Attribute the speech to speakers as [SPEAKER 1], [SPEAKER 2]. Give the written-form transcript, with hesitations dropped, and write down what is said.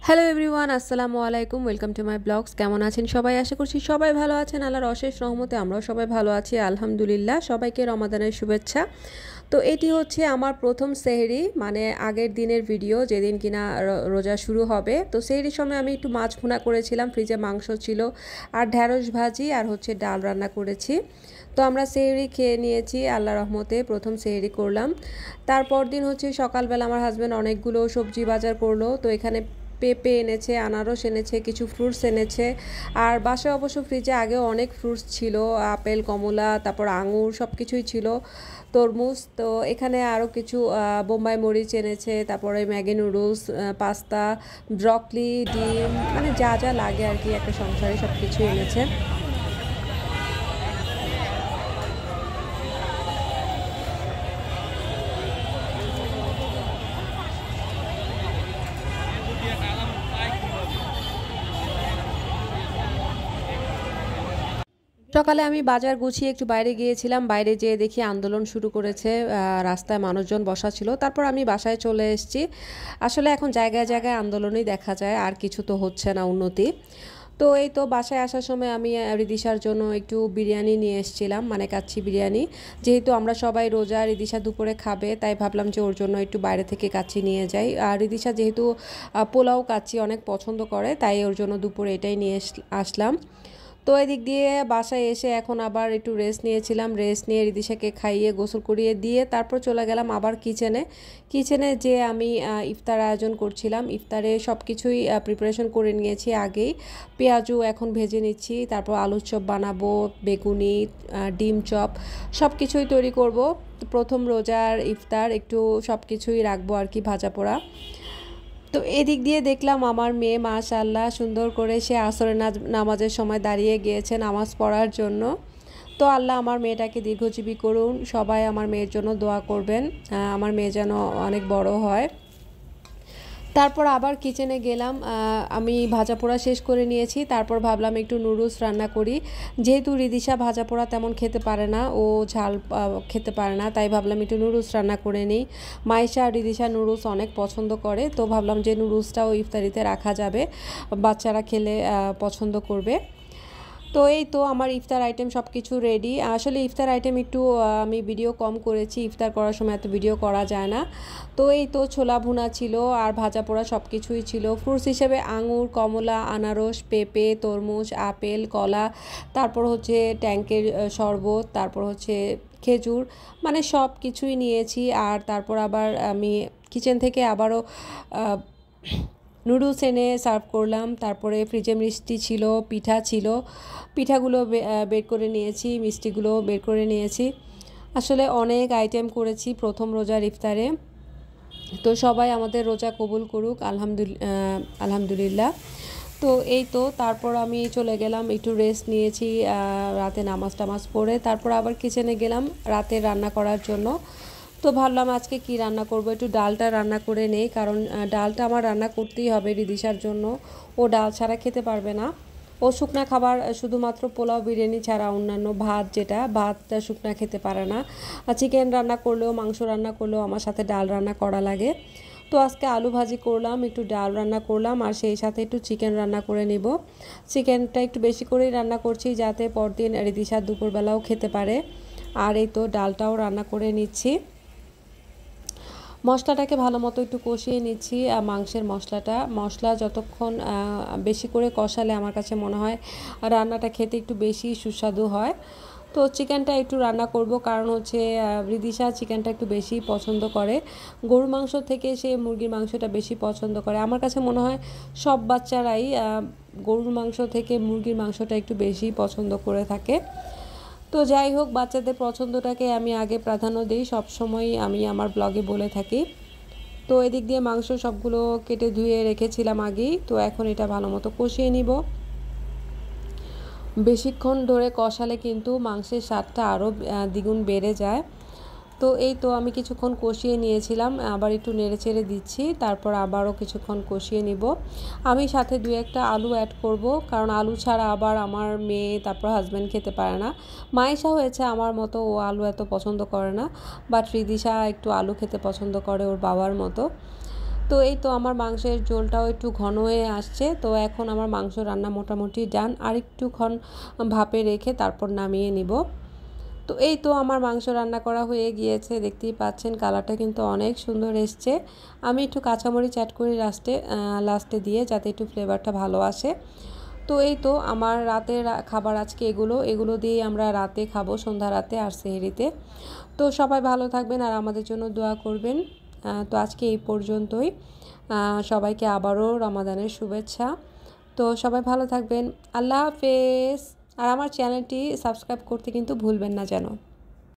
[SPEAKER 1] Hello everyone, আসসালামু আলাইকুম। Welcome to my blogs. কেমন আছেন সবাই? আশা করছি সবাই ভালো আছেন। আল্লাহর অশেষ রহমতে আমরাও সবাই ভালো আছি, আলহামদুলিল্লাহ। সবাইকে রমাদানের শুভেচ্ছা। তো এটি হচ্ছে আমার প্রথম সেহরি, মানে আগের দিনের ভিডিও, যেদিন কিনা রোজা শুরু হবে। তো সেহরির সময় আমি একটু মাছ ভুনা করেছিলাম, ফ্রিজে মাংস ছিল, আর ঢ্যাঁড়স ভাজি, আর হচ্ছে ডাল রান্না করেছি। তো আমরা সেহরি খেয়ে নিয়েছি আল্লাহর রহমতে, প্রথম সেহরি করলাম। তারপর দিন হচ্ছে সকালবেলা আমার হাজব্যান্ড অনেকগুলো সবজি বাজার করলো। তো এখানে পেঁপে এনেছে, আনারস এনেছে, কিছু ফ্রুটস এনেছে। আর বাসায় অবশ্য ফ্রিজে আগেও অনেক ফ্রুটস ছিল, আপেল, কমলা, তারপর আঙুর, সব কিছুই ছিল, তরমুজ। তো এখানে আরও কিছু বোম্বাই মরিচ এনেছে, তারপরে ম্যাগি নুডলস, পাস্তা, ব্রকলি, ডিম, মানে যা যা লাগে আর কি একটা সংসারে সব কিছু এনেছে। সকালে আমি বাজার গুছিয়ে একটু বাইরে গিয়েছিলাম। বাইরে যেয়ে দেখি আন্দোলন শুরু করেছে, রাস্তায় মানুষজন বসা ছিল। তারপর আমি বাসায় চলে এসেছি। আসলে এখন জায়গায় জায়গায় আন্দোলনই দেখা যায়, আর কিছু তো হচ্ছে না উন্নতি। তো এই তো বাসায় আসার সময় আমি রিদিশার জন্য একটু বিরিয়ানি নিয়ে এসেছিলাম, মানে কাচ্চি বিরিয়ানি। যেহেতু আমরা সবাই রোজা, রিদিশা দুপুরে খাবে, তাই ভাবলাম যে ওর জন্য একটু বাইরে থেকে কাচ্চি নিয়ে যাই। আর রিদিশা যেহেতু পোলাও কাচ্চি অনেক পছন্দ করে, তাই ওর জন্য দুপুরে এটাই নিয়ে আসলাম। তো এদিক দিয়ে বাসায় এসে এখন আবার একটু রেস্ট নিয়েছিলাম। রেস্ট নিয়ে রিদিশাকে খাইয়ে গোসল করিয়ে দিয়ে তারপর চলে গেলাম আবার কিচেনে যে আমি ইফতার আয়োজন করছিলাম। ইফতারে সব কিছুই প্রিপারেশন করে নিয়েছি আগেই। পেঁয়াজও এখন ভেজে নিচ্ছি, তারপর আলুর চপ বানাবো, বেগুনি, ডিম চপ, সব কিছুই তৈরি করব। প্রথম রোজার ইফতার একটু সব কিছুই রাখবো আর কি, ভাজা পোড়া। তো এদিক দিয়ে দেখলাম আমার মেয়ে মাশাআল্লাহ সুন্দর করে সে আসরের নামাজের সময় দাঁড়িয়ে গিয়েছে নামাজ পড়ার জন্য। তো আল্লাহ আমার মেয়েটাকে দীর্ঘজীবী করুন, সবাই আমার মেয়ের জন্য দোয়া করবেন, আমার মেয়ে যেন অনেক বড় হয়। তারপর আবার কিচেনে গেলাম, আমি ভাজা পোড়া শেষ করে নিয়েছি। তারপর ভাবলাম একটু নুডলস রান্না করি। যেহেতু রিদিশা ভাজা পোড়া তেমন খেতে পারে না, ও ঝাল খেতে পারে না, তাই ভাবলাম একটু নুডলস রান্না করে নিই। মাইশা আর রিদিশা নুডলস অনেক পছন্দ করে, তো ভাবলাম যে নুডলসটাও ইফতারিতে রাখা যাবে, বাচ্চারা খেলে পছন্দ করবে। তো এই তো আমার ইফতার আইটেম সব কিছু রেডি। আসলে ইফতার আইটেম একটু আমি ভিডিও কম করেছি, ইফতার করার সময় এত ভিডিও করা যায় না। তো এই তো ছোলা ভুনা ছিল, আর ভাজা পোড়া সব কিছুই ছিল। ফ্রুটস হিসেবে আঙুর, কমলা, আনারস, পেঁপে, তরমুজ, আপেল, কলা, তারপর হচ্ছে ট্যাঙ্কের শরবত, তারপর হচ্ছে খেজুর, মানে সব কিছুই নিয়েছি। আর তারপর আবার আমি কিচেন থেকে আবারও নুডলস এনে সার্ভ করলাম। তারপরে ফ্রিজে মিষ্টি ছিল, পিঠা ছিল, পিঠাগুলো বের করে নিয়েছি, মিষ্টিগুলো বের করে নিয়েছি। আসলে অনেক আইটেম করেছি প্রথম রোজার ইফতারে। তো সবাই আমাদের রোজা কবুল করুক, আলহামদুলিল্লাহ। তো এই তো তারপর আমি চলে গেলাম, একটু রেস্ট নিয়েছি রাতে নামাজ টামাজ পড়ে। তারপর আবার কিচেনে গেলাম রাতে রান্না করার জন্য। তো ভাবলাম আজকে কি রান্না করব, একটু ডালটা রান্না করে নেই, কারণ ডালটা আমার রান্না করতেই হবে রিদিশার জন্য। ও ডাল ছাড়া খেতে পারবে না। ও শুকনা খাবার শুধুমাত্র পোলাও বিরিয়ানি ছাড়া অন্যান্য ভাত, যেটা ভাতটা শুকনা খেতে পারে না। আর চিকেন রান্না করলেও, মাংস রান্না করলেও আমার সাথে ডাল রান্না করা লাগে। তো আজকে আলু ভাজি করলাম, একটু ডাল রান্না করলাম, আর সেই সাথে একটু চিকেন রান্না করে নিব। চিকেনটা একটু বেশি করেই রান্না করছি, যাতে পরদিন রিদিশা দুপুরবেলাও খেতে পারে। আর এই তো ডালটাও রান্না করে নিচ্ছি। মশলাটাকে ভালো মতো একটু কষিয়ে নিচ্ছি। মাংসের মশলা যতক্ষণ বেশি করে কষালে আমার কাছে মনে হয় রান্নাটা খেতে একটু বেশি সুস্বাদু হয়। তো চিকেনটা একটু রান্না করব, কারণ হচ্ছে রিদিশা চিকেনটা একটু বেশি পছন্দ করে। গরুর মাংস থেকে সে মুরগির মাংসটা বেশি পছন্দ করে। আমার কাছে মনে হয় সব বাচ্চারাই গরুর মাংস থেকে মুরগির মাংসটা একটু বেশি পছন্দ করে থাকে। তো যাই হোক, বাচ্চাদের পছন্দটাকে আমি আগে প্রাধান্য দিই, সবসময় আমি আমার ব্লগে বলে থাকি। তো এদিক দিয়ে মাংস সবগুলো কেটে ধুয়ে রেখেছিলাম আগেই। তো এখন এটা ভালো মতো কষিয়ে নিব। বেশিক্ষণ ধরে কষালে কিন্তু মাংসের স্বাদটা আরও দ্বিগুণ বেড়ে যায়। তো এই তো আমি কিছুক্ষণ কষিয়ে নিয়েছিলাম, আবার একটু নেড়েচেড়ে দিচ্ছি, তারপর আবারও কিছুক্ষণ কষিয়ে নিব। আমি সাথে দু একটা আলু অ্যাড করব, কারণ আলু ছাড়া আবার আমার মেয়ে তারপর হাজব্যান্ড খেতে পারে না। মাইশা হয়েছে আমার মতো, ও আলু এত পছন্দ করে না, বাট রিদিশা একটু আলু খেতে পছন্দ করে ওর বাবার মতো। তো এই তো আমার মাংসের ঝোলটাও একটু ঘন হয়ে আসছে। তো এখন আমার মাংস রান্না মোটামুটি ডান। আরেকটুক্ষণ ভাপে রেখে তারপর নামিয়ে নিব। তো এই তো আমার মাংস রান্না করা হয়ে গিয়েছে, দেখতেই পাচ্ছেন কালারটা কিন্তু অনেক সুন্দর এসছে। আমি একটু কাঁচামরিচ অ্যাড করি লাস্টে দিয়ে, যাতে একটু ফ্লেভারটা ভালো আসে। তো এই তো আমার রাতের খাবার আজকে এগুলো দিয়েই আমরা রাতে খাবো, সন্ধ্যা রাতে আর সেহরিতে। তো সবাই ভালো থাকবেন আর আমাদের জন্য দোয়া করবেন। তো আজকে এই পর্যন্তই। সবাইকে আবারও রমাদানের শুভেচ্ছা। তো সবাই ভালো থাকবেন। আল্লাহ হাফেজ। আর আমার চ্যানেলটি সাবস্ক্রাইব করতে কিন্তু ভুলবেন না যেন।